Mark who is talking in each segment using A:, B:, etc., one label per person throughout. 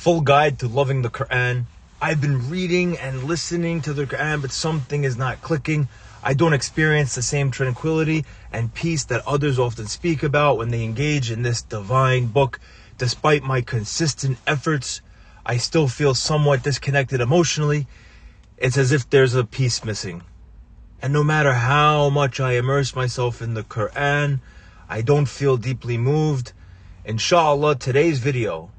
A: full guide to loving the Quran. I've been reading and listening to the Quran, but something is not clicking. I don't experience the same tranquility and peace that others often speak about when they engage in this divine book. Despite my consistent efforts, I still feel somewhat disconnected emotionally. It's as if there's a piece missing. And no matter how much I immerse myself in the Quran, I don't feel deeply moved. Inshallah, today's video,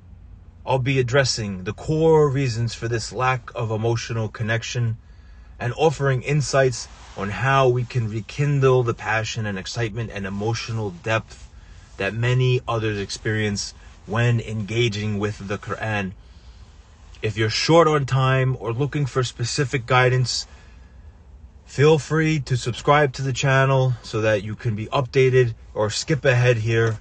A: I'll be addressing the core reasons for this lack of emotional connection and offering insights on how we can rekindle the passion and excitement and emotional depth that many others experience when engaging with the Quran. If you're short on time or looking for specific guidance, feel free to subscribe to the channel so that you can be updated, or skip ahead here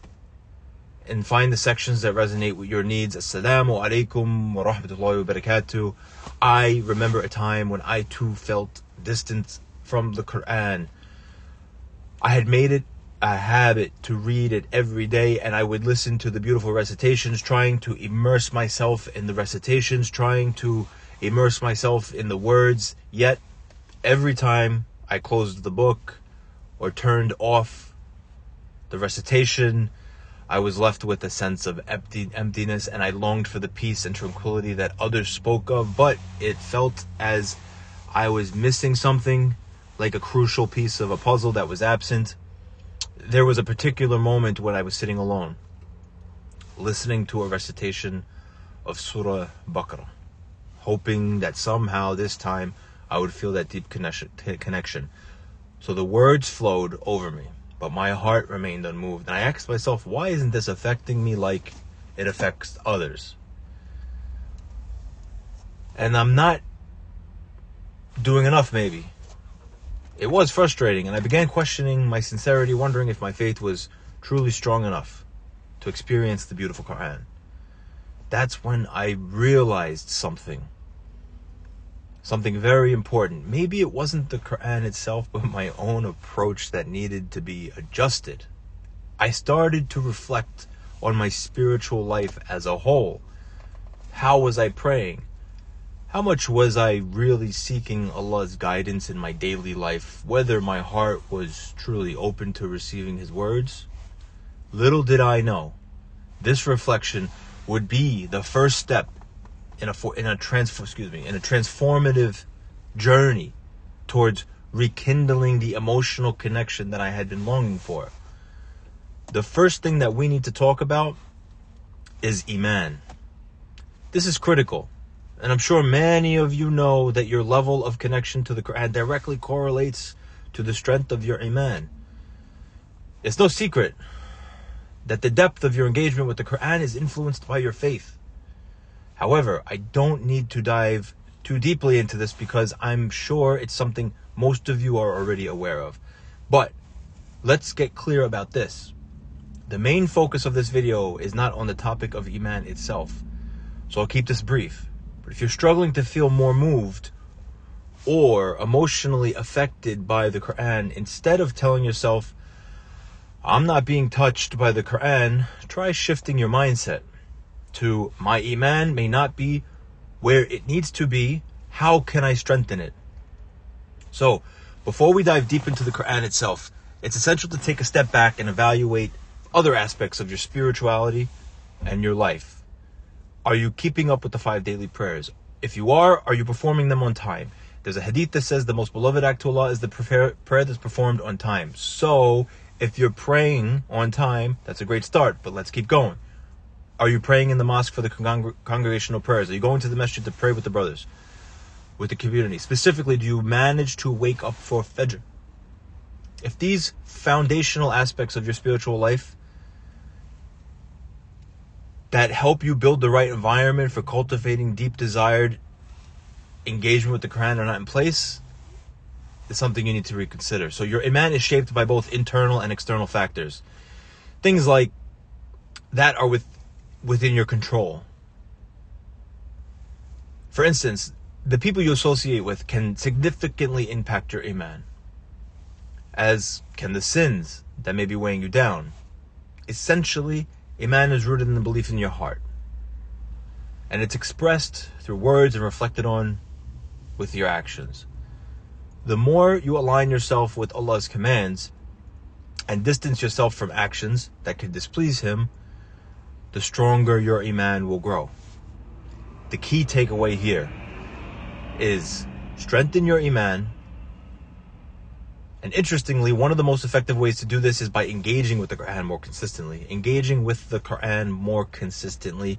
A: and find the sections that resonate with your needs. Assalamu alaikum wa rahmatullahi wa barakatuh. I remember a time when I too felt distant from the Quran. I had made it a habit to read it every day, and I would listen to the beautiful recitations, trying to immerse myself in the recitations, trying to immerse myself in the words. Yet every time I closed the book or turned off the recitation, I was left with a sense of emptiness, and I longed for the peace and tranquility that others spoke of, but it felt as I was missing something, like a crucial piece of a puzzle that was absent. There was a particular moment when I was sitting alone, listening to a recitation of Surah Baqarah, hoping that somehow this time I would feel that deep connection. So the words flowed over me, but my heart remained unmoved. And I asked myself, why isn't this affecting me like it affects others? And I'm not doing enough, maybe. It was frustrating, and I began questioning my sincerity, wondering if my faith was truly strong enough to experience the beautiful Quran. That's when I realized something very important. Maybe it wasn't the Quran itself, but my own approach that needed to be adjusted. I started to reflect on my spiritual life as a whole. How was I praying? How much was I really seeking Allah's guidance in my daily life? Whether my heart was truly open to receiving His words? Little did I know, this reflection would be the first step in a transformative journey towards rekindling the emotional connection that I had been longing for. The first thing that we need to talk about is Iman. This is critical. And I'm sure many of you know that your level of connection to the Quran directly correlates to the strength of your Iman. It's no secret that the depth of your engagement with the Quran is influenced by your faith. However, I don't need to dive too deeply into this because I'm sure it's something most of you are already aware of. But let's get clear about this. The main focus of this video is not on the topic of Iman itself, so I'll keep this brief. But if you're struggling to feel more moved or emotionally affected by the Quran, instead of telling yourself, I'm not being touched by the Quran, try shifting your mindset to, my Iman may not be where it needs to be. How can I strengthen it? So, before we dive deep into the Quran itself, it's essential to take a step back and evaluate other aspects of your spirituality and your life. Are you keeping up with the 5 daily prayers? If you are you performing them on time? There's a hadith that says the most beloved act to Allah is the prayer that's performed on time. So, if you're praying on time, that's a great start, but let's keep going. Are you praying in the mosque for the congregational prayers? Are you going to the masjid to pray with the brothers, with the community? Specifically, do you manage to wake up for Fajr? If these foundational aspects of your spiritual life that help you build the right environment for cultivating deep desired engagement with the Quran are not in place, it's something you need to reconsider. So your Iman is shaped by both internal and external factors. Things like that are within your control. For instance, the people you associate with can significantly impact your Iman, as can the sins that may be weighing you down. Essentially, Iman is rooted in the belief in your heart. and it's expressed through words and reflected on with your actions. The more you align yourself with Allah's commands and distance yourself from actions that could displease Him, the stronger your iman will grow. The key takeaway here is strengthen your iman. And interestingly, one of the most effective ways to do this is by engaging with the Quran more consistently. Engaging with the Quran more consistently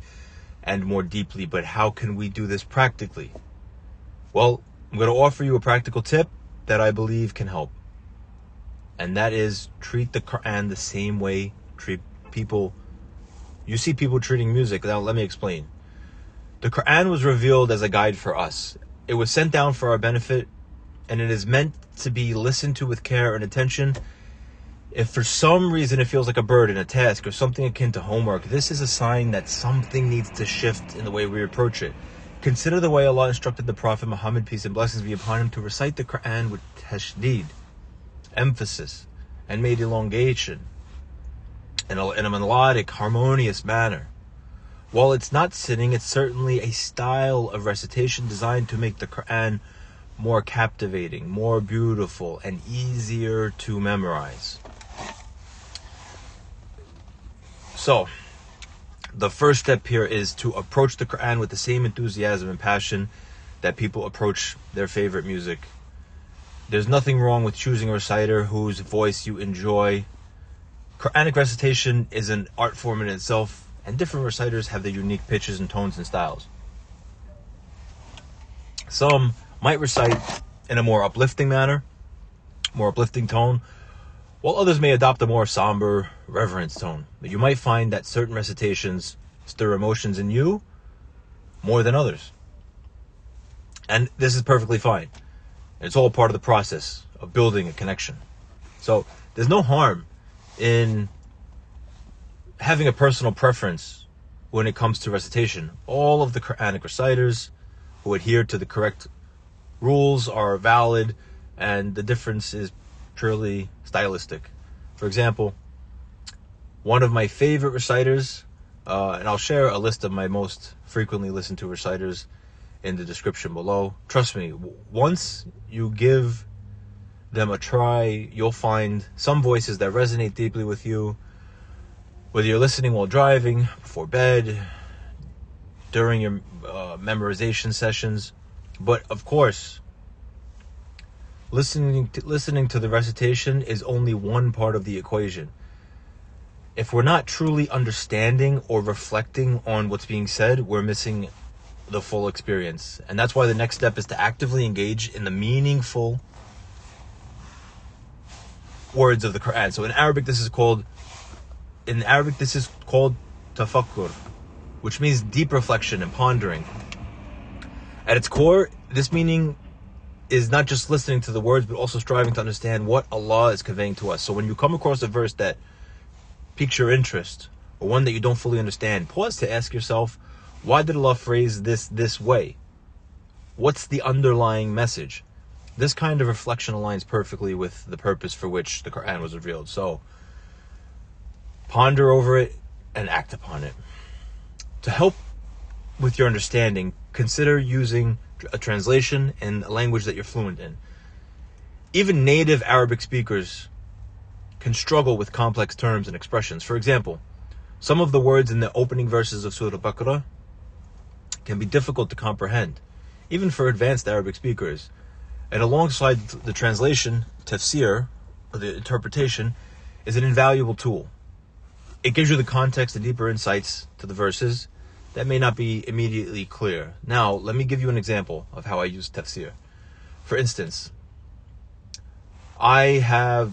A: and more deeply. But how can we do this practically? Well, I'm going to offer you a practical tip that I believe can help. And that is treat the Quran the same way you see people treating music. Now, let me explain. The Quran was revealed as a guide for us. It was sent down for our benefit, and it is meant to be listened to with care and attention. If for some reason it feels like a burden, a task, or something akin to homework, this is a sign that something needs to shift in the way we approach it. Consider the way Allah instructed the Prophet Muhammad, peace and blessings be upon him, to recite the Quran with tashdeed, emphasis, and made elongation in a melodic, harmonious manner. While it's not sitting, it's certainly a style of recitation designed to make the Quran more captivating, more beautiful, and easier to memorize. So, the first step here is to approach the Quran with the same enthusiasm and passion that people approach their favorite music. There's nothing wrong with choosing a reciter whose voice you enjoy. Quranic recitation is an art form in itself, and different reciters have their unique pitches and tones and styles. Some might recite in a more uplifting manner, more uplifting tone, while others may adopt a more somber, reverence tone. But you might find that certain recitations stir emotions in you more than others. And this is perfectly fine. It's all part of the process of building a connection. So there's no harm in having a personal preference when it comes to recitation. All of the Quranic reciters who adhere to the correct rules are valid, and the difference is purely stylistic. For example, one of my favorite reciters, and I'll share a list of my most frequently listened to reciters in the description below. Trust me, once you give them a try, you'll find some voices that resonate deeply with you, whether you're listening while driving, before bed, during your memorization sessions. But of course, listening to the recitation is only one part of the equation. If we're not truly understanding or reflecting on what's being said, we're missing the full experience. And that's why the next step is to actively engage in the meaningful words of the Quran. So in Arabic this is called tafakkur, which means deep reflection and pondering. At its core, this meaning is not just listening to the words, but also striving to understand what Allah is conveying to us. So when you come across a verse that piques your interest, or one that you don't fully understand, pause to ask yourself, why did Allah phrase this way? What's the underlying message? This kind of reflection aligns perfectly with the purpose for which the Quran was revealed. So ponder over it and act upon it. To help with your understanding, consider using a translation in a language that you're fluent in. Even native Arabic speakers can struggle with complex terms and expressions. For example, some of the words in the opening verses of Surah Baqarah can be difficult to comprehend, even for advanced Arabic speakers. And alongside the translation, tafsir, or the interpretation, is an invaluable tool. It gives you the context and deeper insights to the verses that may not be immediately clear. Now, let me give you an example of how I use tafsir. For instance, I have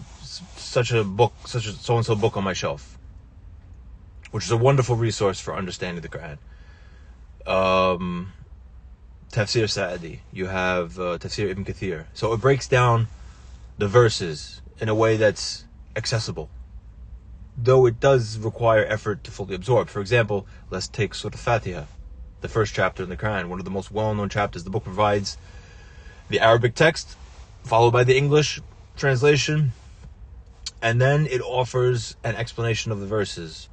A: such a so-and-so book on my shelf, which is a wonderful resource for understanding the Quran. Tafsir Sa'adi. You have Tafsir Ibn Kathir. So it breaks down the verses in a way that's accessible, though it does require effort to fully absorb. For example, let's take Surah Fatiha, the first chapter in the Quran, one of the most well-known chapters. The book provides the Arabic text, followed by the English translation, and then it offers an explanation of the verses.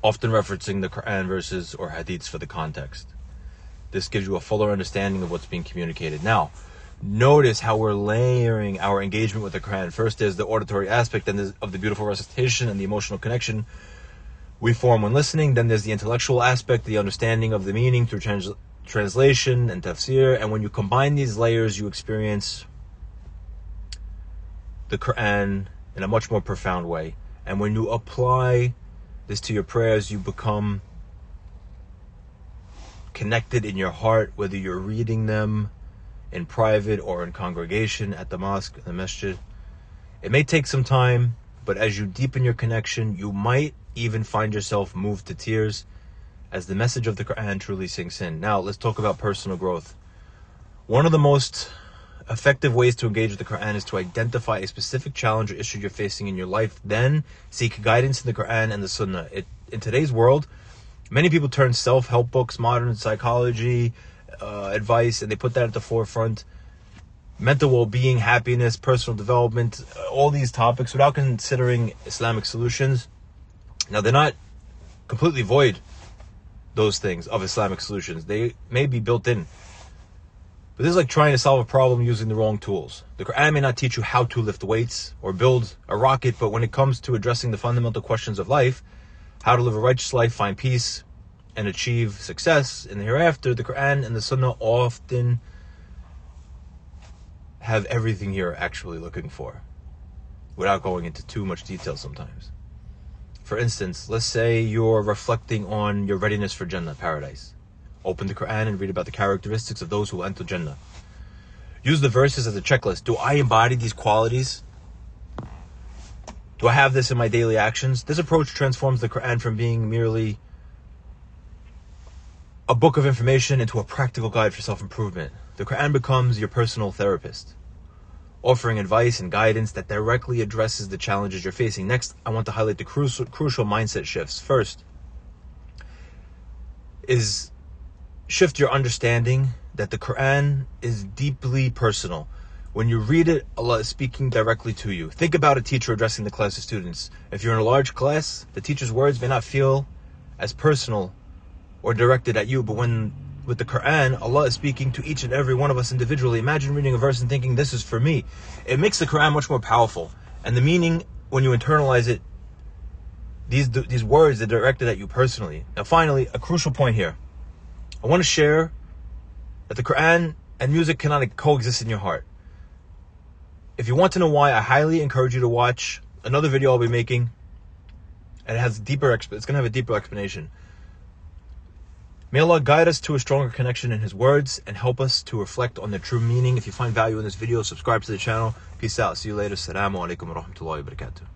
A: often referencing the Quran verses or hadiths for the context. This gives you a fuller understanding of what's being communicated. Now, notice how we're layering our engagement with the Quran. First, there's the auditory aspect of the beautiful recitation and the emotional connection we form when listening. Then there's the intellectual aspect, the understanding of the meaning through translation and tafsir. And when you combine these layers, you experience the Quran in a much more profound way. And when you apply this to your prayers, you become connected in your heart, whether you're reading them in private or in congregation at the mosque, the masjid. It may take some time, but as you deepen your connection, you might even find yourself moved to tears as the message of the Quran truly sinks in. Now, let's talk about personal growth. One of the most effective ways to engage with the Quran is to identify a specific challenge or issue you're facing in your life, then seek guidance in the Quran and the Sunnah. In today's world, many people turn self-help books, modern psychology, advice, and they put that at the forefront. Mental well-being, happiness, personal development, all these topics without considering Islamic solutions. Now, they're not completely void, those things, of Islamic solutions. They may be built in. But this is like trying to solve a problem using the wrong tools. The Quran may not teach you how to lift weights or build a rocket, but when it comes to addressing the fundamental questions of life, how to live a righteous life, find peace, and achieve success in the hereafter, the Quran and the Sunnah often have everything you're actually looking for, without going into too much detail sometimes. For instance, let's say you're reflecting on your readiness for Jannah, paradise. Open the Quran and read about the characteristics of those who will enter Jannah. Use the verses as a checklist. Do I embody these qualities? Do I have this in my daily actions? This approach transforms the Quran from being merely a book of information into a practical guide for self-improvement. The Quran becomes your personal therapist, offering advice and guidance that directly addresses the challenges you're facing. Next, I want to highlight the crucial mindset shifts. First is shift your understanding that the Quran is deeply personal. When you read it, Allah is speaking directly to you. Think about a teacher addressing the class of students. If you're in a large class, the teacher's words may not feel as personal or directed at you, but with the Quran, Allah is speaking to each and every one of us individually. Imagine reading a verse and thinking, this is for me. It makes the Quran much more powerful. And the meaning, when you internalize it, these words are directed at you personally. Now finally, a crucial point here. I want to share that the Quran and music cannot coexist in your heart. If you want to know why, I highly encourage you to watch another video I'll be making. And it's going to have a deeper explanation. May Allah guide us to a stronger connection in His words and help us to reflect on their true meaning. If you find value in this video, subscribe to the channel. Peace out. See you later. Assalamu alaikum wa rahmatullahi wa barakatuh.